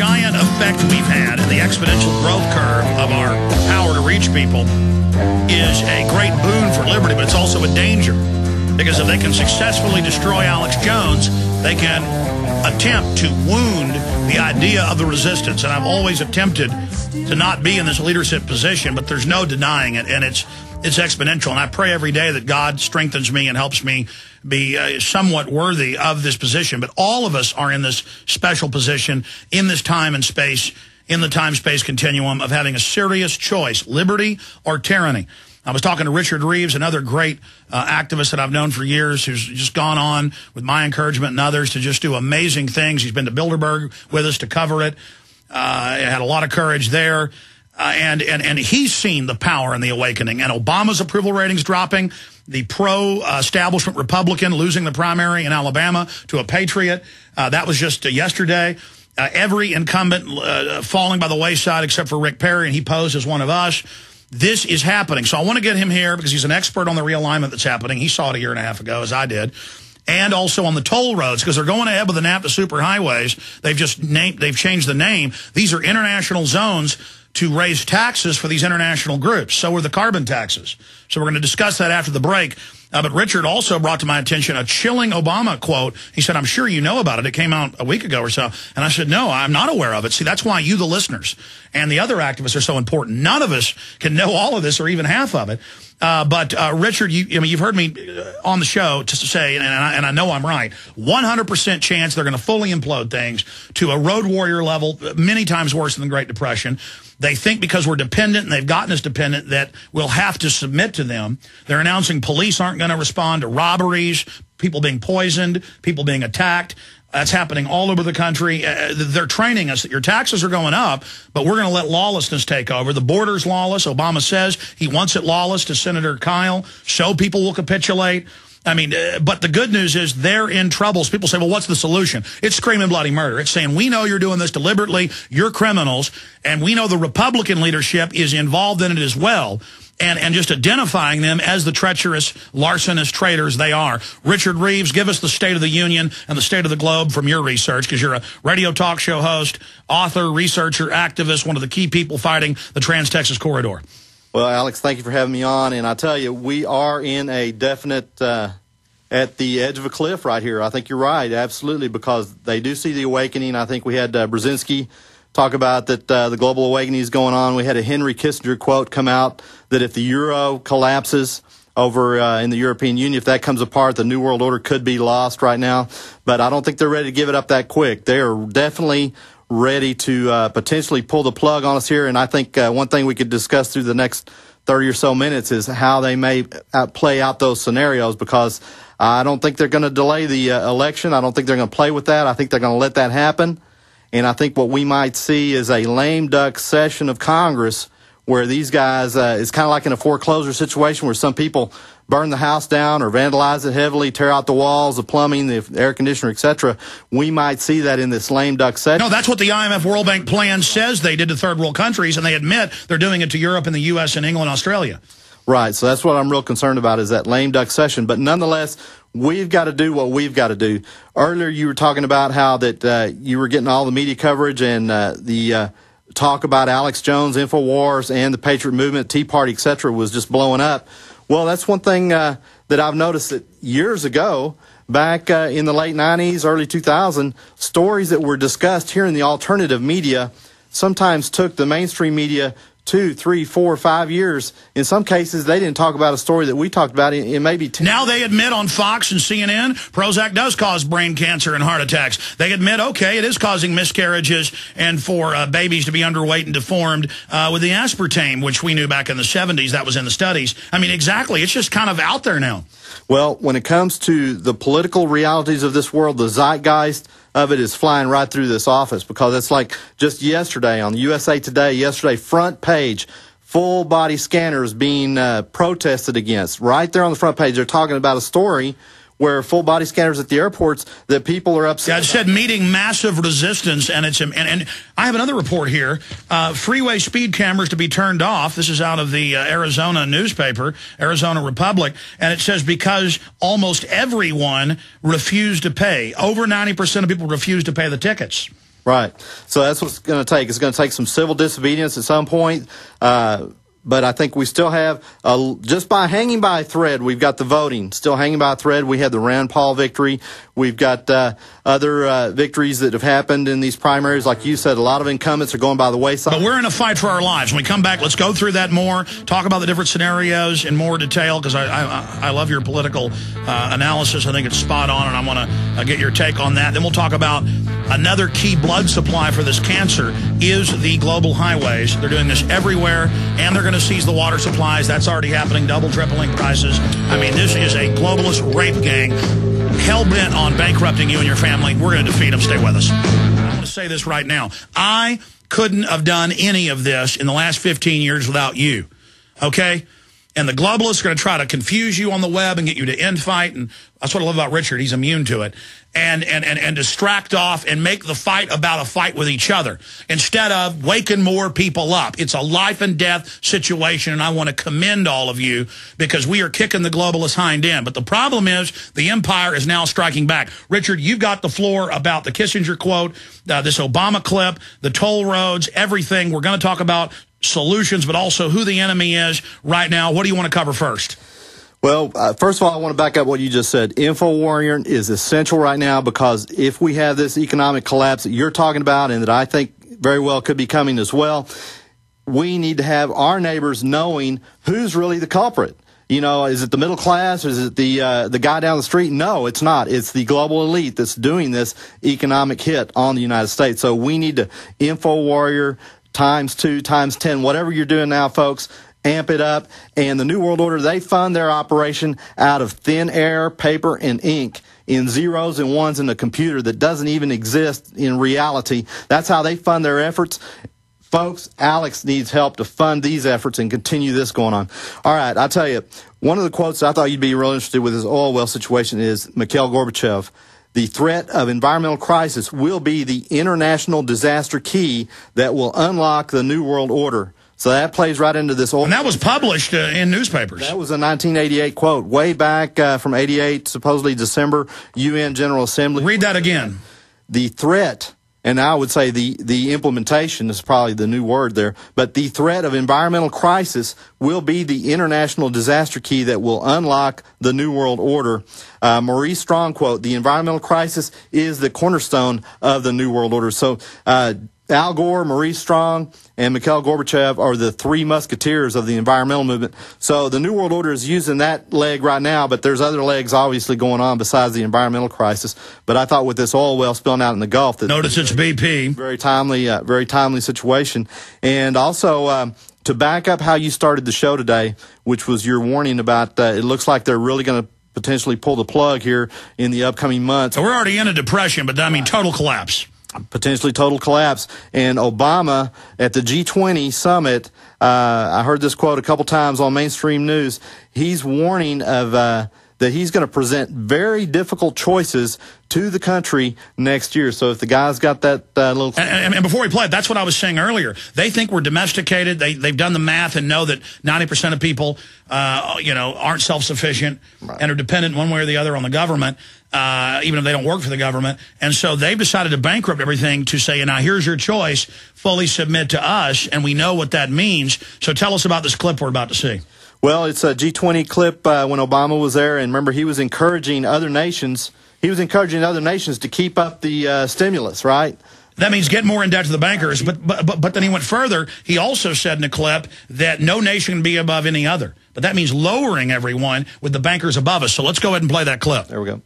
giant effect we've had and the exponential growth curve of our power to reach people is a great boon for liberty, but it's also a danger. Because if they can successfully destroy Alex Jones, they can attempt to wound the idea of the resistance. And I've always attempted to not be in this leadership position, but there's no denying it, and it's exponential. And I pray every day that God strengthens me and helps me be somewhat worthy of this position. But all of us are in this special position in this time and space, in the time-space continuum of having a serious choice, liberty or tyranny. I was talking to Richard-Reeves, another great activist that I've known for years, who's just gone on with my encouragement and others to just do amazing things. He's been to Bilderberg with us to cover it. Had a lot of courage there. And he's seen the power and the awakening. And Obama's approval ratings dropping, the pro-establishment Republican losing the primary in Alabama to a patriot. That was just yesterday. Every incumbent falling by the wayside except for Rick Perry, and he posed as one of us. This is happening. So I want to get him here because he's an expert on the realignment that's happening. He saw it a year and a half ago, as I did. And also on the toll roads, because they're going ahead with the NAFTA superhighways. They've changed the name. These are international zones to raise taxes for these international groups. So are the carbon taxes. So we're going to discuss that after the break. But Richard also brought to my attention a chilling Obama quote. He said, I'm sure you know about it. It came out a week ago or so. And I said, no, I'm not aware of it. See, that's why you, the listeners, and the other activists are so important. None of us can know all of this or even half of it. But Richard, you've heard me on the show to say, and I know I'm right, 100% chance they're going to fully implode things to a road warrior level, many times worse than the Great Depression. They think because we're dependent, and they've gotten us dependent, that we'll have to submit to them. They're announcing police aren't going to respond to robberies, people being poisoned, people being attacked. That's happening all over the country. They're training us that your taxes are going up, but we're going to let lawlessness take over. The border's lawless. Obama says he wants it lawless to Senator Kyle, so people will capitulate. I mean, but the good news is they're in trouble. So people say, well, what's the solution? It's screaming bloody murder. It's saying, we know you're doing this deliberately. You're criminals. And we know the Republican leadership is involved in it as well. And just identifying them as the treacherous, larcenous traitors they are. Richard-Reeves, give us the state of the union and the state of the globe from your research, because you're a radio talk show host, author, researcher, activist, one of the key people fighting the Trans-Texas Corridor. Well, Alex, thank you for having me on. And I tell you, we are in a definite at the edge of a cliff right here. I think you're right, absolutely, because they do see the awakening. I think we had Brzezinski talk about that the global awakening is going on. We had a Henry Kissinger quote come out that if the euro collapses over in the European Union, if that comes apart, the New World Order could be lost right now. But I don't think they're ready to give it up that quick. They are definitely ready to potentially pull the plug on us here. And I think one thing we could discuss through the next 30 or so minutes is how they may play out those scenarios, because I don't think they're going to delay the election. I don't think they're going to play with that. I think they're going to let that happen. And I think what we might see is a lame duck session of Congress where these guys, it's kind of like in a foreclosure situation where some people burn the house down or vandalize it heavily, tear out the walls, the plumbing, the air conditioner, etc. We might see that in this lame duck session. No, that's what the IMF World Bank plan says they did to third world countries, and they admit they're doing it to Europe and the U.S. and England and Australia. Right, so that's what I'm real concerned about, is that lame duck session. But nonetheless, we've got to do what we've got to do. Earlier you were talking about how that you were getting all the media coverage and the talk about Alex Jones, InfoWars, and the Patriot Movement, Tea Party, etc. was just blowing up. Well, that's one thing that I've noticed that years ago, back in the late 90s, early 2000s, stories that were discussed here in the alternative media sometimes took the mainstream media 2, 3, 4, 5 years. In some cases, they didn't talk about a story that we talked about in maybe 10. Now they admit on Fox and CNN, Prozac does cause brain cancer and heart attacks. They admit, okay, it is causing miscarriages and for babies to be underweight and deformed with the aspartame, which we knew back in the 70s. That was in the studies. I mean, exactly. It's just kind of out there now. Well, when it comes to the political realities of this world, the zeitgeist of it is flying right through this office, because it's like just yesterday on USA Today, front page, full body scanners being protested against. Right there on the front page, they're talking about a story where full body scanners at the airports, that people are upset. Yeah, it said meeting massive resistance, and it's and I have another report here. Freeway speed cameras to be turned off. This is out of the Arizona newspaper, Arizona Republic, and it says because almost everyone refused to pay. Over 90% of people refused to pay the tickets. Right. So that's what's going to take. It's going to take some civil disobedience at some point. But I think we still have, just by hanging by a thread, we've got the voting still hanging by a thread. We had the Rand Paul victory. We've got other victories that have happened in these primaries. Like you said, a lot of incumbents are going by the wayside. But we're in a fight for our lives. When we come back, let's go through that more, talk about the different scenarios in more detail, because I love your political analysis. I think it's spot on, and I want to get your take on that. Then we'll talk about another key blood supply for this cancer is the global highways. They're doing this everywhere, and they're going to seize the water supplies. That's already happening, double, tripling prices. I mean, this is a globalist rape gang hell-bent on bankrupting you and your family. We're going to defeat them. Stay with us. I want to say this right now. I couldn't have done any of this in the last 15 years without you, okay? And the globalists are going to try to confuse you on the web and get you to end fight. And that's what I love about Richard. He's immune to it. And distract off and make the fight about a fight with each other instead of waking more people up. It's a life and death situation, and I want to commend all of you because we are kicking the globalist hind end. But the problem is the empire is now striking back. Richard, you've got the floor about the Kissinger quote, this Obama clip, the toll roads, everything. We're going to talk about solutions, but also who the enemy is right now. What do you want to cover first? Well, first of all, I want to back up what you just said. InfoWarrior is essential right now because if we have this economic collapse that you're talking about and that I think very well could be coming as well, we need to have our neighbors knowing who's really the culprit. You know, is it the middle class? Is it the guy down the street? No, it's not. It's the global elite that's doing this economic hit on the United States. So we need to InfoWarrior ×2, ×10, whatever you're doing now, folks. Amp it up. And the New World Order, they fund their operation out of thin air, paper, and ink in zeros and ones in a computer that doesn't even exist in reality. That's how they fund their efforts. Folks, Alex needs help to fund these efforts and continue this going on. All right, I'll tell you, one of the quotes I thought you'd be real interested with this oil well situation is Mikhail Gorbachev. The threat of environmental crisis will be the international disaster key that will unlock the New World Order. So that plays right into this. And that was published in newspapers. That was a 1988 quote, way back from 88, supposedly December, UN General Assembly. Read that again. The threat, and I would say the implementation is probably the new word there, but the threat of environmental crisis will be the international disaster key that will unlock the New World Order. Maurice Strong quote, the environmental crisis is the cornerstone of the New World Order. So Al Gore, Maurice Strong, and Mikhail Gorbachev are the three musketeers of the environmental movement. So the New World Order is using that leg right now, but there's other legs obviously going on besides the environmental crisis. But I thought with this oil well spilling out in the Gulf, that notice it's BP. Very timely situation. And also to back up how you started the show today, which was your warning about it looks like they're really going to potentially pull the plug here in the upcoming months. So we're already in a depression, but I mean total collapse. Potentially total collapse. And Obama at the G20 summit, I heard this quote a couple times on mainstream news. He's warning of that he's going to present very difficult choices to the country next year. So if the guy's got that little... And before we play it, that's what I was saying earlier. They think we're domesticated. They've done the math and know that 90% of people, aren't self-sufficient and are dependent one way or the other on the government, even if they don't work for the government. And so they've decided to bankrupt everything to say, now here's your choice, fully submit to us, and we know what that means. So tell us about this clip we're about to see. Well, it's a G20 clip when Obama was there, and remember, he was encouraging other nations. He was encouraging other nations to keep up the stimulus, right? That means get more in debt to the bankers. But then he went further. He also said in a clip that no nation can be above any other. But that means lowering everyone with the bankers above us. So let's go ahead and play that clip. There we go.